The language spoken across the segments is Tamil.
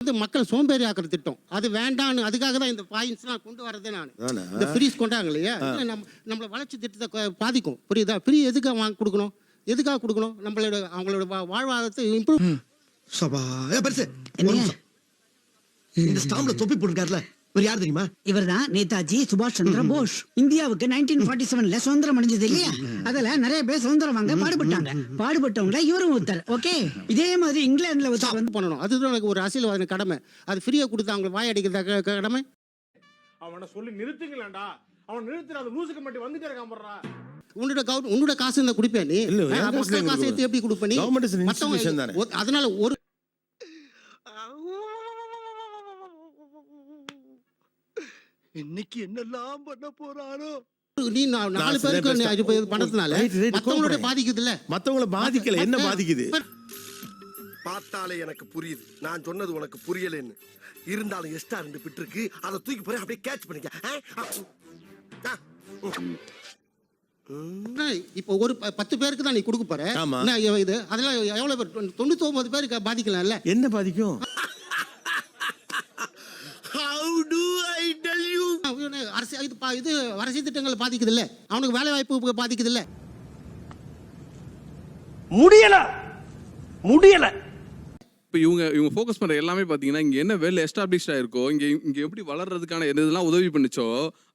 வந்து மக்கள் சோம்பேறி ஆக்குற திட்டம் அது வேண்டான்னு அதுக்காக தான் இந்த பாயிண்ட்ஸ்லாம் கொண்டு வரதே நான் இந்த ஃப்ரீஸ் கொண்டாங்க இல்லையா நம்மள வளர்ச்சி திட்டத்தை பாதிக்கும் புரியுதா ஃப்ரீ எதுக்காக வாங்க கொடுக்கணும் எதுக்காக கொடுக்கணும் நம்மளோட அவங்களோட வாழ்வாதாரத்தை இம்ப்ரூவ் சபா பெருசு இந்த ஸ்டாம்ப்ல தொப்பி போட்டுருக்காருல இவர் யார் தெரியுமா இவர்தான் நேதாஜி சுபாஷ் சந்திர போஸ் இந்தியாவுக்கு 1947ல சுதந்திரம் அடைஞ்சது இல்லையா அதுல நிறைய பேர் சுதந்திரம் வாங்க பாடுபட்டவங்க இவரும் ஒருத்தர் ஓகே இதே மாதிரி இங்கிலாந்துல ஒருத்தர் வந்து பண்ணணும் அதுதான் எனக்கு ஒரு அரசியல்வாதி கடமை அது ஃப்ரீயா கொடுத்து அவங்க வாய் அடிக்கிற கடமை அவனை சொல்லி நிறுத்துங்களேன்டா அவன் நிறுத்துற அது லூசுக்கு மட்டும் வந்துட்டே இருக்கான் போறா உன்னோட காசு இருந்தா குடிப்பேன் நீ காசு எடுத்து எப்படி கொடுப்ப நீ அதனால ஒரு இன்னைக்கு என்னெல்லாம் பண்ண போறாரோ நீ 4 பேருக்கு பணத்தினால மத்தவங்களோட பாதிக்குது இல்ல மத்தவங்கள பாதிக்கல என்ன பாதிக்குது பார்த்தாலே எனக்கு புரியுது நான் சொன்னது உனக்கு புரியலன்னு இருந்தாலும் எக்ஸ்ட்ரா 2 பிட் இருக்கு அதை தூக்கி போய் அப்படியே கேட்ச் பண்ணிக்க இப்போ ஒரு 10 பேருக்கு தான் நீ கொடுக்க போற இது அதெல்லாம் எவ்வளவு பேர் 99 பேருக்கு பாதிக்கலாம்ல என்ன பாதிக்கும் இது அரசியல் திட்டங்கள் பாதிக்குது இல்ல அவனுக்கு வேலை வாய்ப்பு பாதிக்குது இல்ல முடியல இப்போ இவங்க ஃபோக்கஸ் பண்ணுற எல்லாமே பார்த்தீங்கன்னா இங்கே என்ன வெல் எஸ்டாப்ளிஷ்டாக இருக்கோ இங்கே எப்படி வளர்றதுக்கான எதெல்லாம் உதவி பண்ணிச்சோ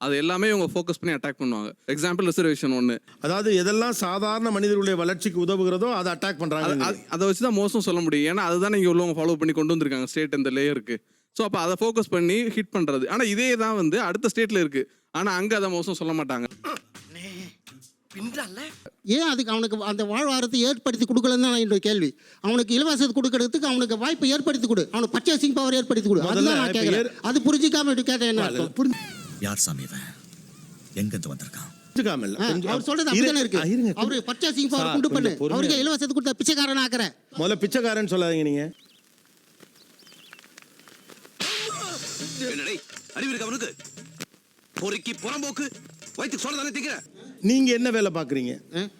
அது எல்லாமே இவங்க ஃபோக்கஸ் பண்ணி அட்டாக் பண்ணுவாங்க எக்ஸாம்பிள் ரிசர்வேஷன் ஒன்று அதாவது எதெல்லாம் சாதாரண மனிதர்களுடைய வளர்ச்சிக்கு உதவுகிறதோ அதை அட்டாக் பண்ணுறாங்க அதை வச்சு தான் மோசம் சொல்ல முடியும் ஏன்னா அதுதான் இங்கே உள்ளவங்க ஃபாலோ பண்ணி கொண்டு வந்திருக்காங்க ஸ்டேட் இந்த லேயருக்கு ஸோ அப்போ அதை ஃபோக்கஸ் பண்ணி ஹிட் பண்ணுறது ஆனால் இதே தான் வந்து அடுத்த ஸ்டேட்டில் இருக்குது ஆனால் அங்கே அதை மோசம் சொல்ல மாட்டாங்க ஏன் அதுக்கு அவனுக்கு அந்த வாழ்வாதாரத்தை ஏற்படுத்தி கொடுக்கலன்னு தான் என்னோட கேள்வி அவனுக்கு இலவசத்தை கொடுக்கறதுக்கு அவனுக்கு வாய்ப்பு ஏற்படுத்தி கொடு அவனுக்கு பர்ச்சேசிங் பவர் ஏற்படுத்தி கொடு அதுதான் நான் கேட்கிறேன் அது புரிஞ்சிக்காம கேட்டேன் என்ன யார் சாமி இவன் எங்க இருந்து வந்திருக்கான் அவர் சொல்றது அப்படிதானே இருக்கு அவரு பர்ச்சேசிங் பவர் கொண்டு பண்ணு அவருக்கு இலவசத்தை கொடுத்த பிச்சைக்காரன் ஆக்குற முதல்ல பிச்சைக்காரன் சொல்லாதீங்க நீங்க அறிவு இருக்கு அவனுக்கு பொறுக்கி புறம்போக்கு வயிற்றுக்கு சொல்றதானே திங்கிற நீங்க என்ன வேலை பாக்குறீங்க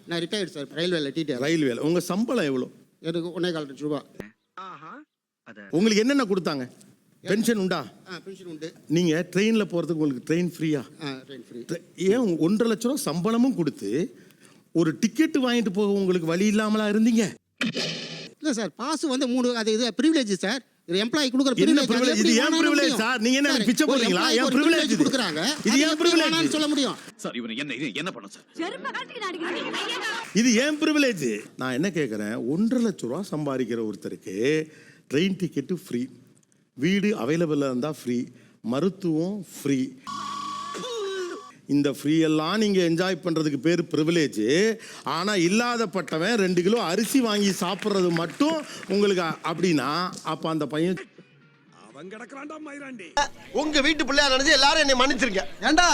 நான் ரிட்டையர்ட் சார் ரயில்வேல டீட்டெயில் ரயில்வேல உங்க சம்பளம் எவ்வளவு எனக்கு 1.25 லட்சம் ரூபாய் உங்களுக்கு என்னென்ன கொடுத்தாங்க பென்ஷன் உண்டா பென்ஷன் உண்டு நீங்க ட்ரெயின்ல போறதுக்கு உங்களுக்கு ட்ரெயின் ஃப்ரீயா ட்ரெயின் ஃப்ரீ ஏன் 1.5 லட்சம் ரூபாய் சம்பளமும் கொடுத்து ஒரு டிக்கெட் வாங்கிட்டு போக உங்களுக்கு வழி இல்லாமலா இருந்தீங்க இல்ல சார் பாஸ் வந்து 3 அது இது பிரிவிலேஜ் சார் எம்ப்ளாயி கொடுக்குற பிரிவிலேஜ் இது ஏன் பிரிவிலேஜ் சார் நீங்க என்ன பிச்சை போடுறீங்களா ஏன் பிரிவிலேஜ் கொடுக்குறாங்க இது ஏன் பிரிவிலேஜ் சொல்ல முடியும் சார் இவன் என்ன பண்ண சார் செருப்பு கழட்டி அடிக்கிறீங்க இது ஏன் பிரிவிலேஜ் நான் என்ன கேக்குறேன் 1.5 லட்சம் ரூபாய் சம்பாதிக்கிற ஒருத்தருக்கு ட்ரெயின் டிக்கெட் ஃப்ரீ வீடு அவைலபிளா இருந்தா ஃப்ரீ மருத்துவம் ஃப்ரீ இந்த ஃப்ரீ எல்லாம் நீங்க என்ஜாய் பண்றதுக்கு பேர் பிரிவிலேஜ் ஆனா இல்லாதப்பட்டவன் 2 கிலோ அரிசி வாங்கி சாப்பிடுறது மட்டும் உங்களுக்கு அப்படின்னா அப்ப அந்த பையன் உங்க வீட்டு பிள்ளையா நினைச்சு எல்லாரும் என்னை மன்னிச்சிருங்க ஏண்டா